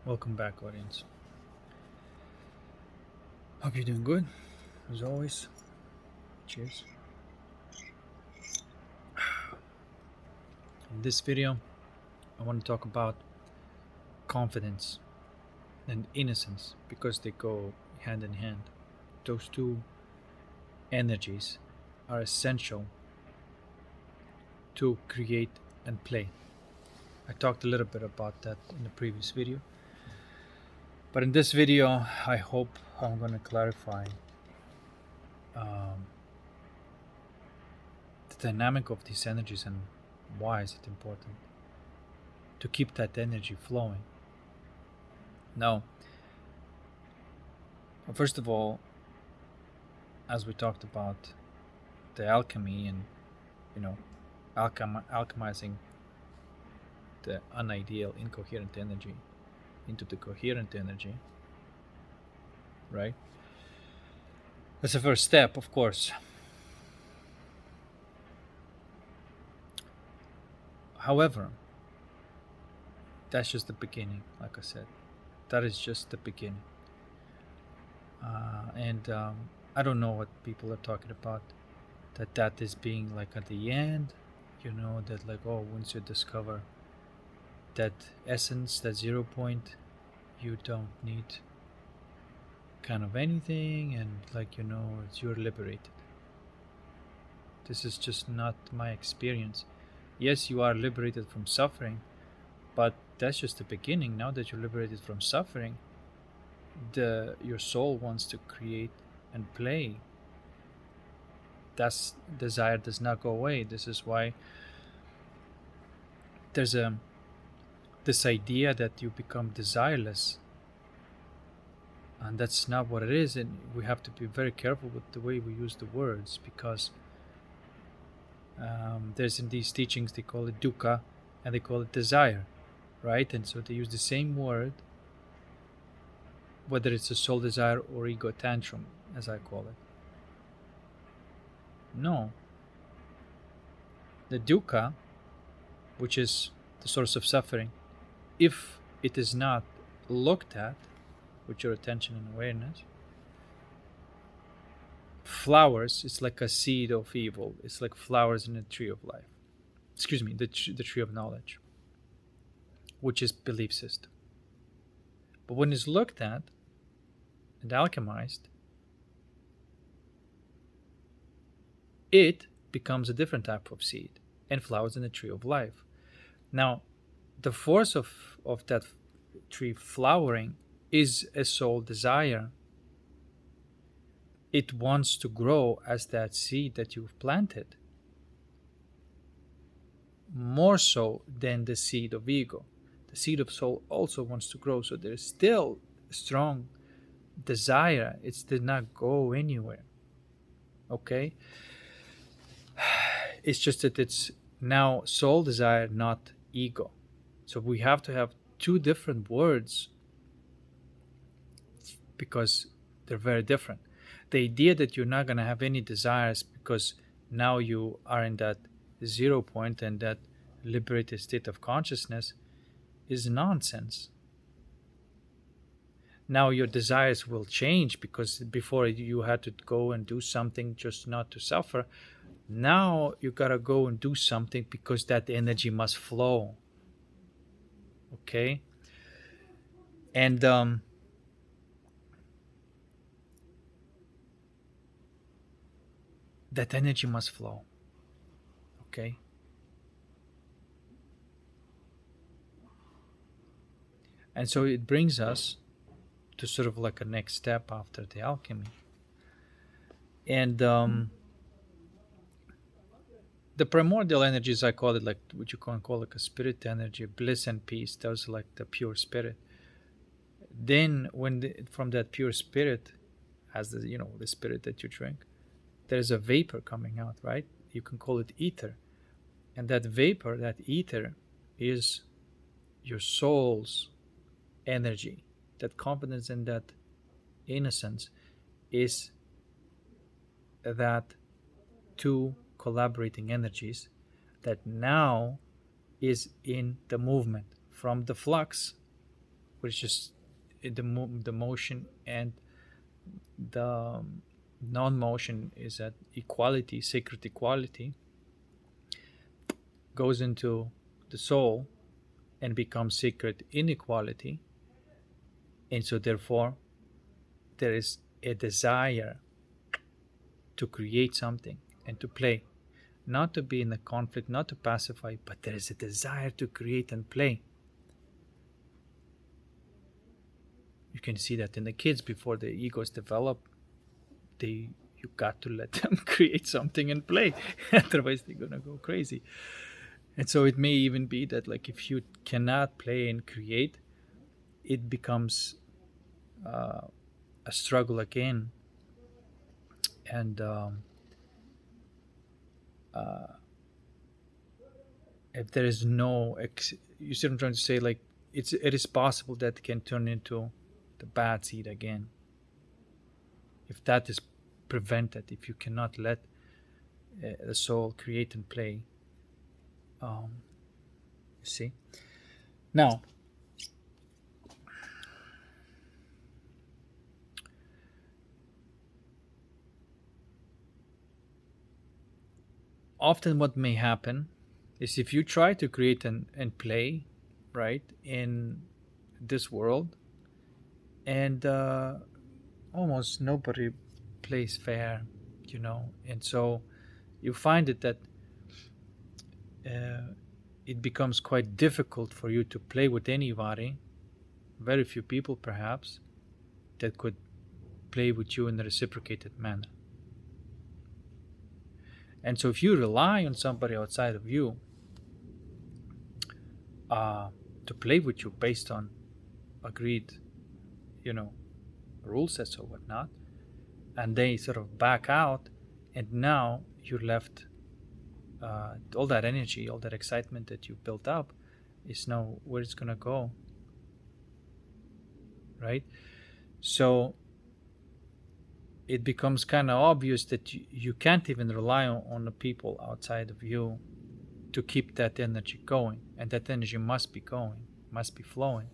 Welcome back, audience. Hope you're doing good, as always. Cheers. In this video, I want to talk about confidence and innocence because they go hand in hand. Those two energies are essential to create and play. I talked a little bit about that in the previous video, but in this video, I hope I'm going to clarify um, the dynamic of these energies and why is it important to keep that energy flowing. Now, first of all, as we talked about the alchemy and you know alchemizing the unideal incoherent energy into the coherent energy, right? That's the first step, of course. However, that's just the beginning. Like I said, that is just the beginning. And I don't know what people are talking about, that is being like at the end, that like, oh, once you discover that essence, that 0 point, you don't need kind of anything, and like, you're liberated. This is just not my experience. Yes, you are liberated from suffering, but that's just the beginning. Now that you're liberated from suffering, your soul wants to create and play. That desire does not go away. This is why there's this idea that you become desireless, and that's not what it is. And we have to be very careful with the way we use the words, because there's in these teachings, they call it dukkha and they call it desire, right? And so they use the same word, whether it's a soul desire or ego tantrum, as I call it. No, the dukkha, which is the source of suffering, if it is not looked at with your attention and awareness, flowers. It's like a seed of evil. It's like flowers in a tree of life. Excuse me, the tree of knowledge, which is belief system. But when it's looked at and alchemized, it becomes a different type of seed and flowers in the tree of life. Now, the force of that tree flowering is a soul desire. It wants to grow as that seed that you've planted, more so than the seed of ego. The seed of soul also wants to grow, so there's still a strong desire. It did not go anywhere. Okay? It's just that it's now soul desire, not ego. So we have to have two different words because they're very different. The idea that you're not going to have any desires because now you are in that 0 point and that liberated state of consciousness is nonsense. Now your desires will change, because before you had to go and do something just not to suffer. Now you gotta go and do something because that energy must flow. Okay? And that energy must flow. Okay? And so it brings us to sort of like a next step after the alchemy. And the primordial energies, I call it, like what you can call like a spirit energy, bliss and peace. Those are like the pure spirit. Then from that pure spirit, as the spirit that you drink, there's a vapor coming out, right? You can call it ether. And that vapor, that ether, is your soul's energy. That confidence and that innocence is that two collaborating energies that now is in the movement from the flux which is the motion, and the non-motion is that equality, sacred equality, goes into the soul and becomes sacred inequality. And so therefore there is a desire to create something and to play, not to be in a conflict, not to pacify, but there is a desire to create and play. You can see that in the kids before the egos develop. They You got to let them create something and play, otherwise they're gonna go crazy. And so it may even be that, like, if you cannot play and create, it becomes a struggle again. And if there is no you see what I'm trying to say, like, it is possible that it can turn into the bad seed again, if that is prevented, if you cannot let the soul create and play. You see, now often what may happen is, if you try to create and play, right, in this world, and almost nobody plays fair, and so you find it that it becomes quite difficult for you to play with anybody. Very few people, perhaps, that could play with you in a reciprocated manner. And so if you rely on somebody outside of you to play with you based on agreed, rule sets or whatnot, and they sort of back out, and now you're left, all that energy, all that excitement that you built up is now where it's going to go, right? So it becomes kind of obvious that you can't even rely on the people outside of you to keep that energy going, and that energy must be going, must be flowing.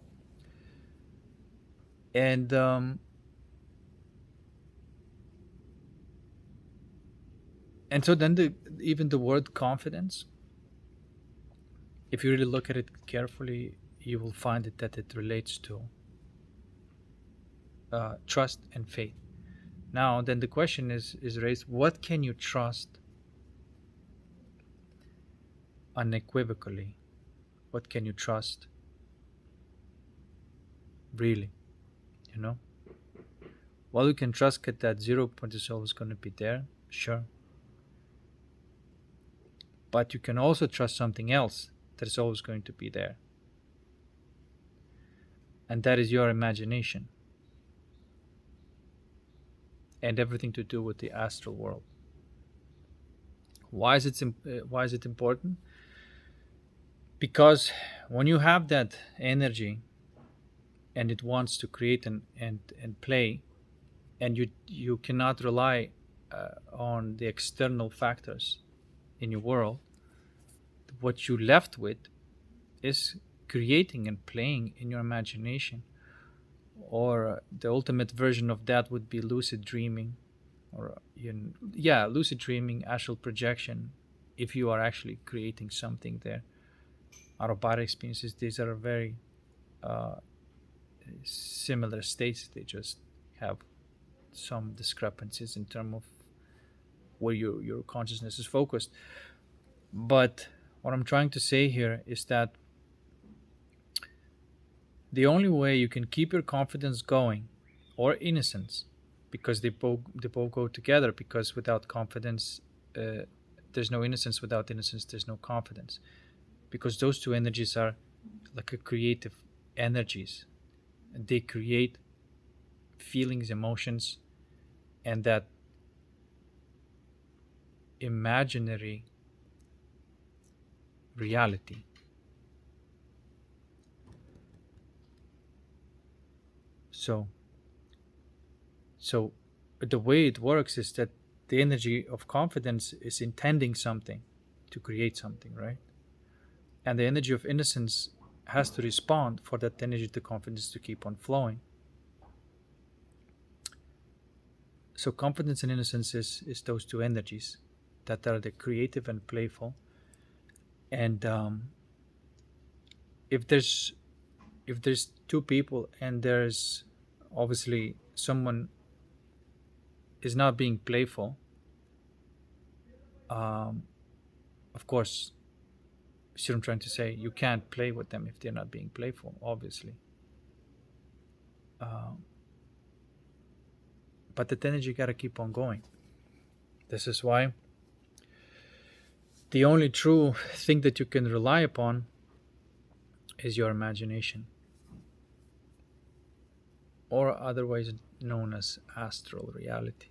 And so then even the word confidence, if you really look at it carefully, you will find that it relates to trust and faith. Now then the question is raised, what can you trust unequivocally? What can you trust really? Well, you can trust that 0 point is always going to be there, sure, but you can also trust something else that is always going to be there, and that is your imagination and everything to do with the astral world. Why is it important? Because when you have that energy and it wants to create and play, and you cannot rely on the external factors in your world, what you're left with is creating and playing in your imagination. Or the ultimate version of that would be lucid dreaming, or lucid dreaming, astral projection, if you are actually creating something there. Out of body experiences, these are very similar states. They just have some discrepancies in terms of where your consciousness is focused. But what I'm trying to say here is that the only way you can keep your confidence going, or innocence, because they both go together, because without confidence there's no innocence, without innocence there's no confidence, because those two energies are like a creative energies, and they create feelings, emotions, and that imaginary reality. So the way it works is that the energy of confidence is intending something to create something, right? And the energy of innocence has to respond for that energy to confidence to keep on flowing. So confidence and innocence is those two energies that are the creative and playful. And if there's if there's two people and there's obviously someone is not being playful, um, of course, see what I'm trying to say. You can't play with them if they're not being playful, obviously. Um, but that energy got to keep on going. This is why the only true thing that you can rely upon is your imagination, or otherwise known as astral reality.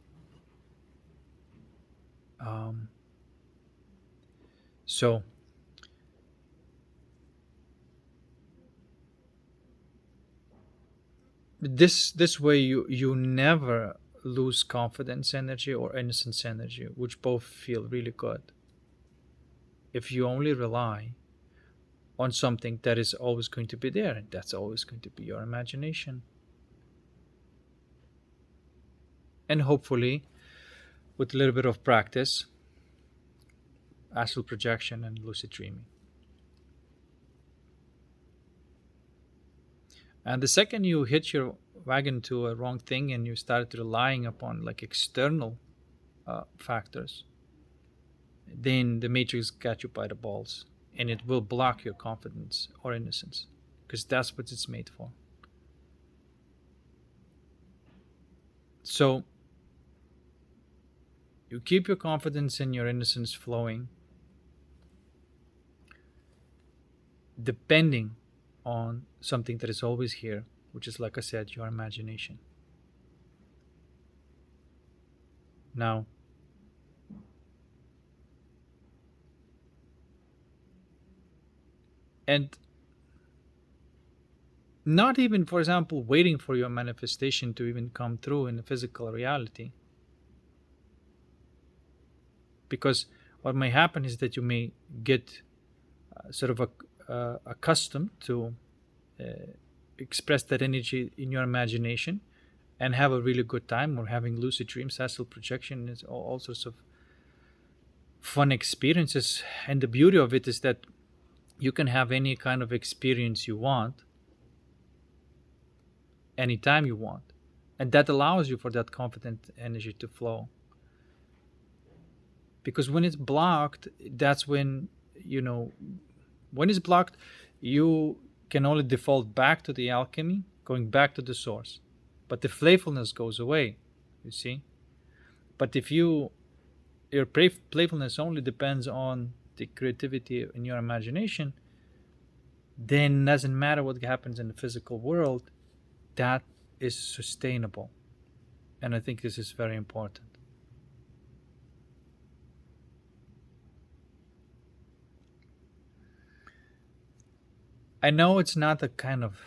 Um, so this way you never lose confidence energy or innocence energy, which both feel really good. If you only rely on something that is always going to be there, and that's always going to be your imagination. And hopefully, with a little bit of practice, astral projection and lucid dreaming. And the second you hit your wagon to a wrong thing and you start relying upon like external factors, then the matrix got you by the balls and it will block your confidence or innocence because that's what it's made for. So you keep your confidence and your innocence flowing depending on something that is always here, which is, like I said, your imagination. Now, and not even, for example, waiting for your manifestation to even come through in the physical reality. Because what may happen is that you may get sort of accustomed to uh, express that energy in your imagination and have a really good time, or having lucid dreams, astral projection, is all sorts of fun experiences. And the beauty of it is that you can have any kind of experience you want anytime you want, and that allows you for that confident energy to flow. Because when it's blocked, that's when, you know, when it's blocked, you can only default back to the alchemy, going back to the source, but the playfulness goes away, you see. But if your playfulness only depends on the creativity in your imagination, then it doesn't matter what happens in the physical world, that is sustainable. And I think this is very important. I know it's not a kind of,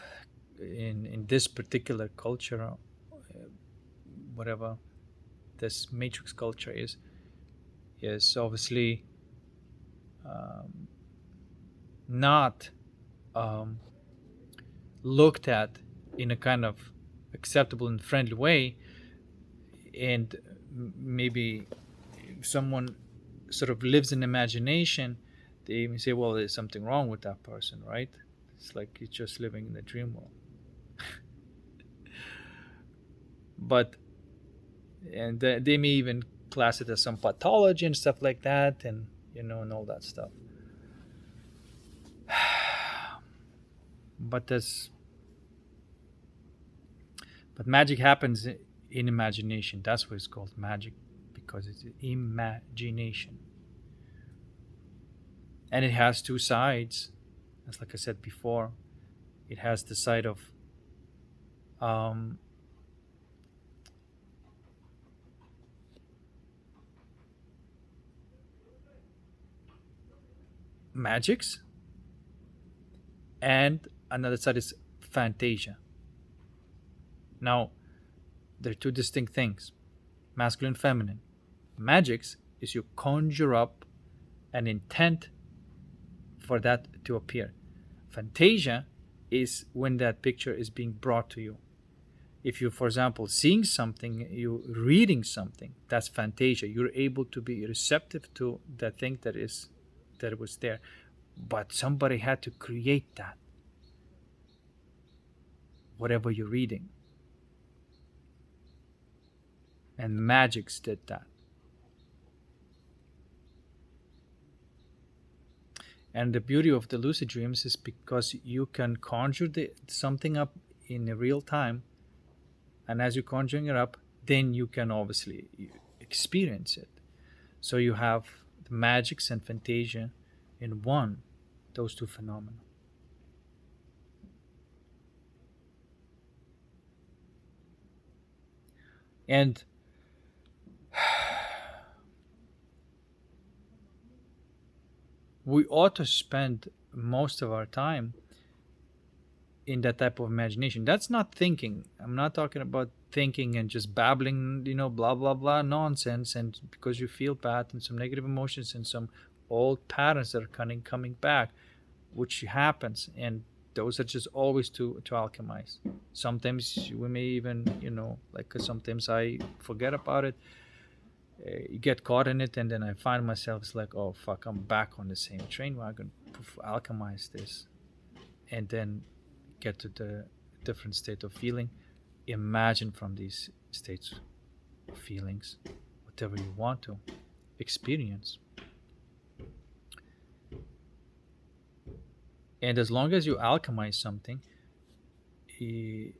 in this particular culture, whatever this matrix culture is obviously um, not um, looked at in a kind of acceptable and friendly way. And maybe if someone sort of lives in imagination, they even say, well, there's something wrong with that person, right? It's like he's just living in the dream world. But and they may even class it as some pathology and stuff like that, and and all that stuff. but this but magic happens in imagination. That's why it's called magic, because it's imagination, and it has two sides. As like I said before, it has the side of um, magics, and another side is fantasia. Now, they're two distinct things, masculine and feminine. Magics is you conjure up an intent for that to appear. Fantasia is when that picture is being brought to you. If you, for example, seeing something, you reading something, that's fantasia. You're able to be receptive to that thing that was there, but somebody had to create that, whatever you're reading, and magics did that. And the beauty of the lucid dreams is because you can conjure something up in real time, and as you're conjuring it up, then you can obviously experience it. So you have the magics and fantasia in one, those two phenomena. And we ought to spend most of our time in that type of imagination. That's not thinking. I'm not talking about thinking and just babbling, blah blah blah nonsense, and because you feel bad and some negative emotions and some old patterns that are coming back, which happens, and those are just always to alchemize. Sometimes we may even, like sometimes I forget about it, you get caught in it, and then I find myself, it's like, oh fuck, I'm back on the same train wagon. Alchemize this, and then get to the different state of feeling. Imagine from these states of feelings whatever you want to experience. And as long as you alchemize something, eh,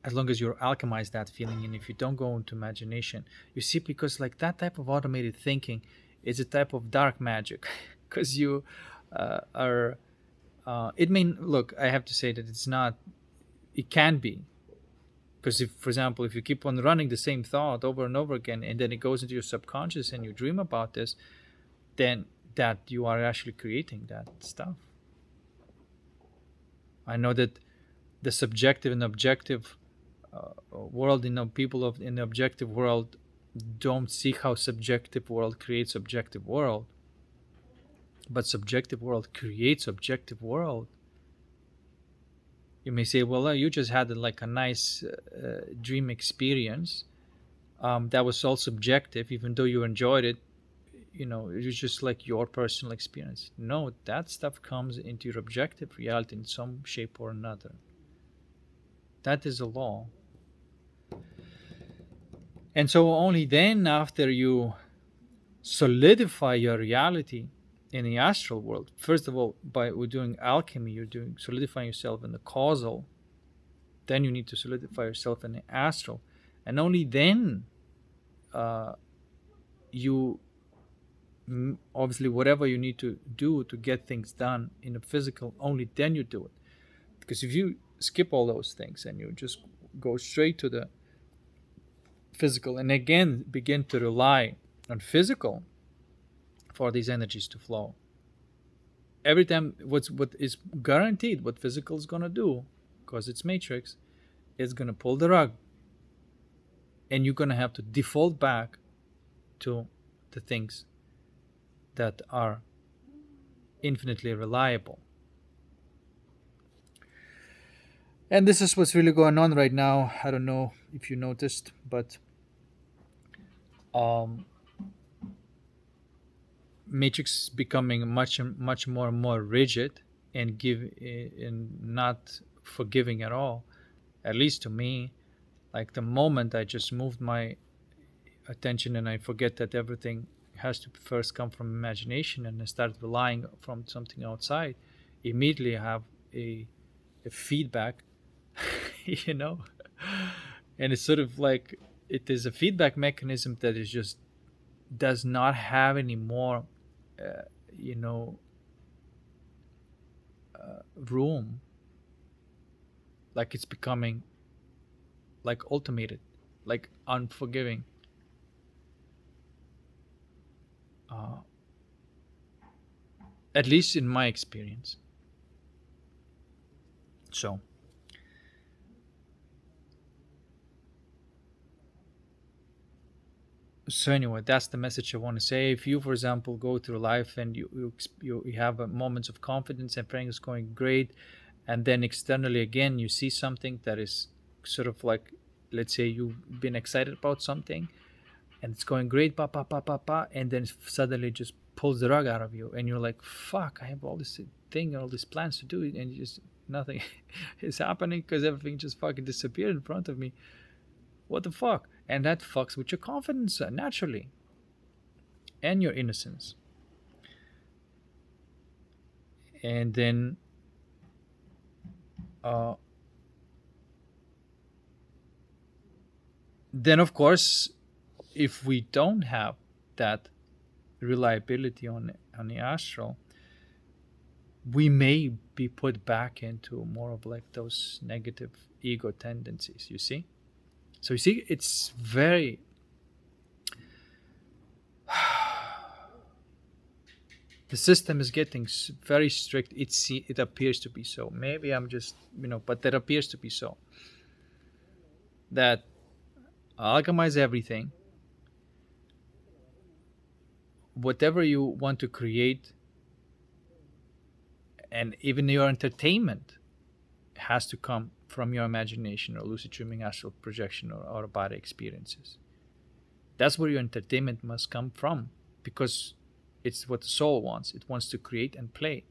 as long as you alchemize that feeling, and if you don't go into imagination, you see, because like that type of automated thinking is a type of dark magic, because you are it may look, I have to say that it's not, it can be, because if, for example, if you keep on running the same thought over and over again, and then it goes into your subconscious and you dream about this, then that you are actually creating that stuff. I know that the subjective and objective world, people in the objective world don't see how subjective world creates objective world, but subjective world creates objective world. You may say, well, you just had like a nice dream experience, that was all subjective, even though you enjoyed it. It was just like your personal experience. No, that stuff comes into your objective reality in some shape or another. That is a law. And so only then, after you solidify your reality in the astral world, first of all, by we're doing alchemy, you're doing solidifying yourself in the causal, then you need to solidify yourself in the astral, and only then you obviously, whatever you need to do to get things done in the physical, only then you do it. Because if you skip all those things and you just go straight to the physical, and again begin to rely on physical for these energies to flow, every time what is guaranteed, what physical is going to do, because it's matrix, it's going to pull the rug, and you're going to have to default back to the things that are infinitely reliable. And this is what's really going on right now. I don't know if you noticed, but matrix is becoming much more and more rigid, and not forgiving at all, at least to me. Like the moment I just moved my attention and I forget that everything has to first come from imagination, and I start relying from something outside, immediately I have a feedback, you know, and it's sort of like it is a feedback mechanism that is just does not have any more, uh, you know, room. Like it's becoming like automated, like unforgiving. Uh, at least in my experience. So, So anyway, that's the message I want to say. If you, for example, go through life and you have moments of confidence and everything is going great, and then externally again you see something that is sort of like, let's say you've been excited about something and it's going great, pa pa pa pa pa, and then suddenly just pulls the rug out of you, and you're like, "Fuck! I have all this thing, all these plans to do, and just nothing is happening because everything just fucking disappeared in front of me. What the fuck?" And that fucks with your confidence naturally, and your innocence. And uh, then of course, if we don't have that reliability on the astral, we may be put back into more of like those negative ego tendencies, you see. So you see, it's very the system is getting very strict. It appears to be so. Maybe I'm just, but that appears to be so, that alchemize everything. Whatever you want to create, and even your entertainment, has to come from your imagination or lucid dreaming, astral projection, or out of body experiences. That's where your entertainment must come from, because it's what the soul wants. It wants to create and play,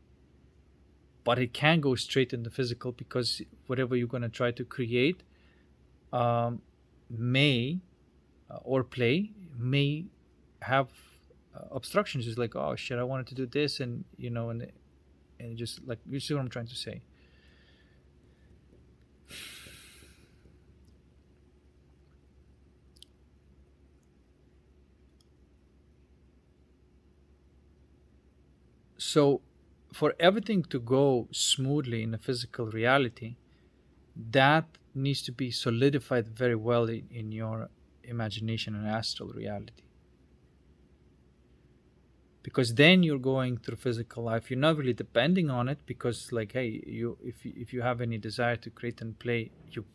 but it can't go straight in the physical, because whatever you're going to try to create, um, may or play may have obstructions. It's like, oh shit, I wanted to do this, and and just like, you see what I'm trying to say. So, for everything to go smoothly in a physical reality, that needs to be solidified very well in your imagination and astral reality. Because then you're going through physical life, you're not really depending on it, because like, hey, if you have any desire to create and play,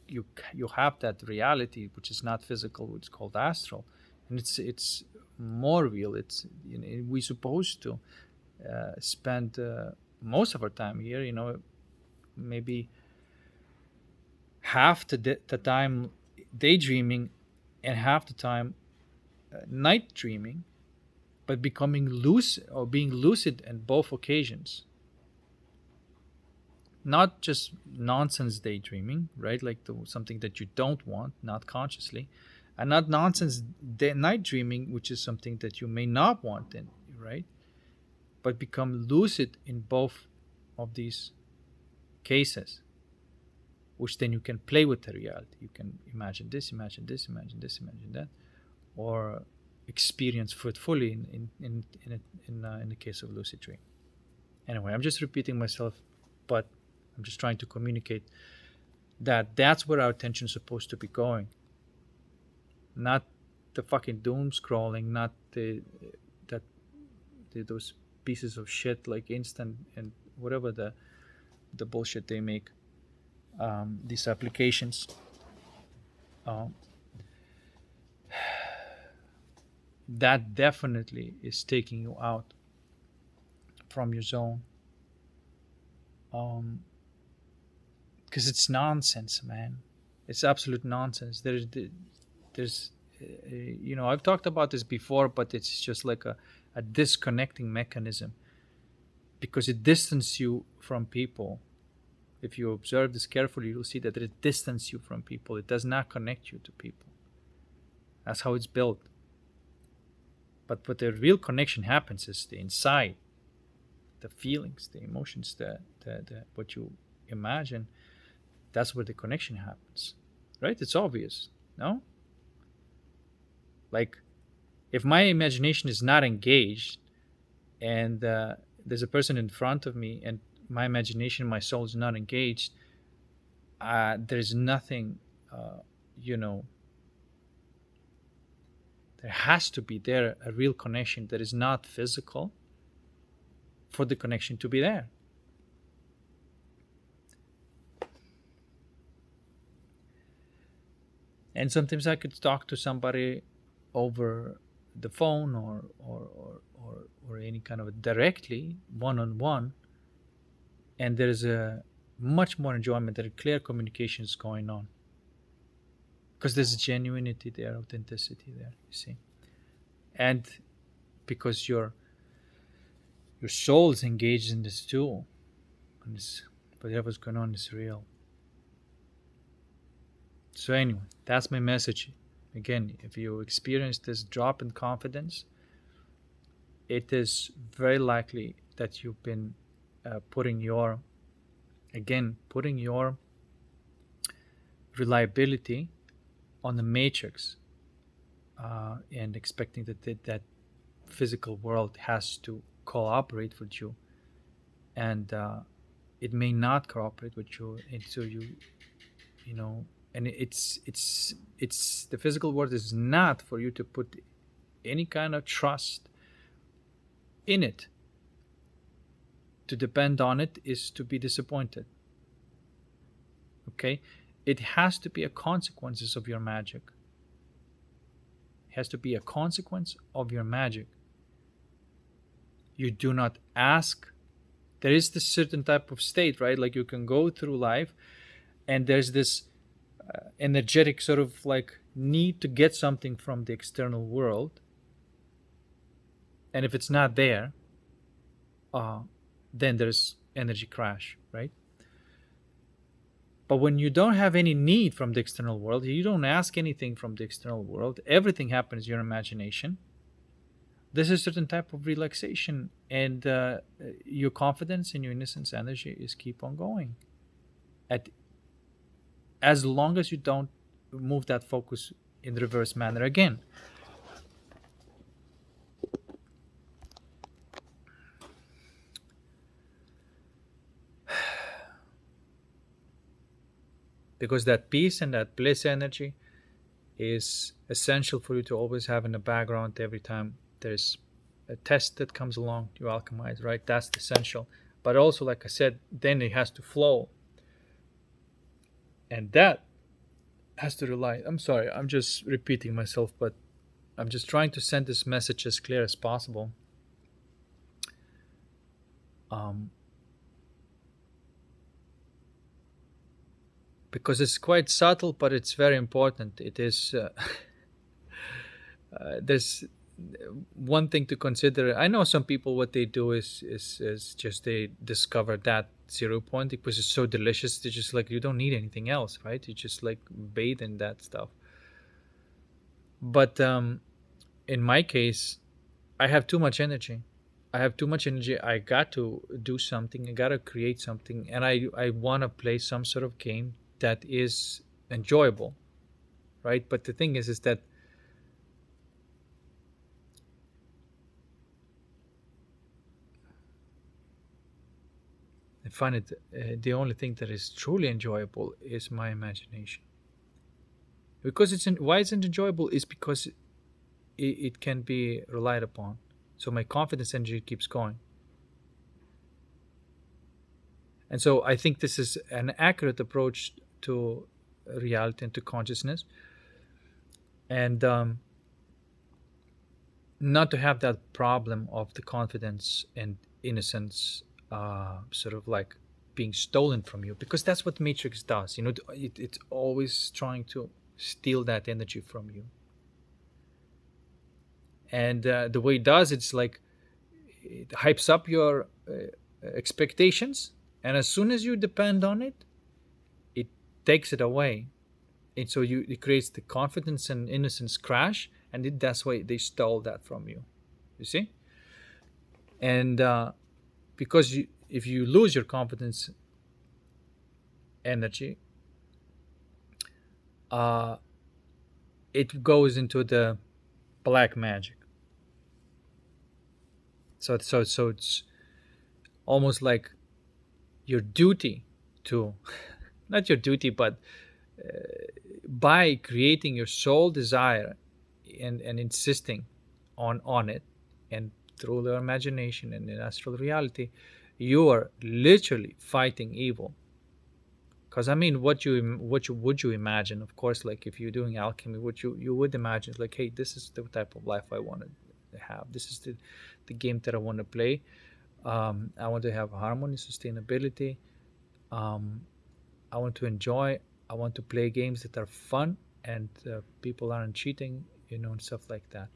you have that reality which is not physical, which is called astral, and it's more real. It's, we're supposed to spend most of our time here, maybe half the time daydreaming, and half the time night dreaming, but becoming lucid or being lucid in both occasions. Not just nonsense daydreaming, right? Like something that you don't want, not consciously, and not nonsense night dreaming, which is something that you may not want, right? But become lucid in both of these cases, which then you can play with the reality. You can imagine this, imagine this, imagine this, imagine that, or experience fully in the case of lucid dream. Anyway, I'm just repeating myself, but I'm just trying to communicate that that's where our attention is supposed to be going, not the fucking doom scrolling, not that those pieces of shit like instant and whatever the bullshit they make, these applications. Um, that definitely is taking you out from your zone. Um, because it's nonsense, man. It's absolute nonsense. There's, I've talked about this before, but it's just like a disconnecting mechanism, because it distances you from people. If you observe this carefully, you'll see that it distances you from people. It does not connect you to people. That's how it's built. But what the real connection happens is the inside, the feelings, the emotions, the what you imagine. That's where the connection happens, right? It's obvious, no? Like, if my imagination is not engaged, and there's a person in front of me, and my imagination, my soul is not engaged, there's nothing, uh, you know, there has to be there a real connection that is not physical for the connection to be there. And sometimes I could talk to somebody over the phone or any kind of directly one-on-one, and there's a much more enjoyment that clear communication is going on because there's genuinity there, authenticity there, you see. And because your soul is engaged in this too, and this, whatever's going on is real. So anyway, that's my message. Again, if you experience this drop in confidence, it is very likely that you've been putting your reliability on the matrix, and expecting that physical world has to cooperate with you, and it may not cooperate with you, and so you know and it's the physical world is not for you to put any kind of trust in it. To depend on it is to be disappointed. Okay, it has to be a consequences of your magic. It has to be a consequence of your magic. You do not ask. There is this certain type of state, right? Like you can go through life and there's this energetic sort of like need to get something from the external world, and if it's not there, then there's energy crash, right? But when you don't have any need from the external world, you don't ask anything from the external world, everything happens in your imagination. This is a certain type of relaxation, and your confidence and your innocence energy is keep on going. At as long as you don't move that focus in the reverse manner again. Because that peace and that bliss energy is essential for you to always have in the background every time there's a test that comes along, you alchemize, right? That's essential. But also, like I said, then it has to flow. And that has to rely. I'm sorry, I'm just repeating myself, but I'm just trying to send this message as clear as possible. Um, because it's quite subtle, but it's very important. It is. There's one thing to consider. I know some people what they do is just they discover that 0 point because it's so delicious. They just like you don't need anything else, right? You just like bathe in that stuff. But in my case, I have too much energy. I have too much energy. I got to do something. I got to create something, and I want to play some sort of game that is enjoyable, right? But the thing is that I find it the only thing that is truly enjoyable is my imagination. Because why isn't enjoyable is because it can be relied upon. So my confidence energy keeps going. And so I think this is an accurate approach to reality and to consciousness. And not to have that problem of the confidence and innocence sort of like being stolen from you, because that's what matrix does, it's always trying to steal that energy from you. And the way it does, it's like it hypes up your expectations, and as soon as you depend on it, it takes it away. And so it creates the confidence and innocence crash, and that's why they stole that from you. You see? And because if you lose your confidence energy, it goes into the black magic. So it's almost like your duty to, not your duty, but by creating your soul desire and insisting on it, and through your imagination and in astral reality, you are literally fighting evil. Because I mean, what you would you imagine? Of course, like if you're doing alchemy, what you would imagine is like, hey, this is the type of life I want to have. This is the game that I want to play. I want to have harmony, sustainability. Um, I want to enjoy. I want to play games that are fun and people aren't cheating, and stuff like that.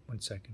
1 second.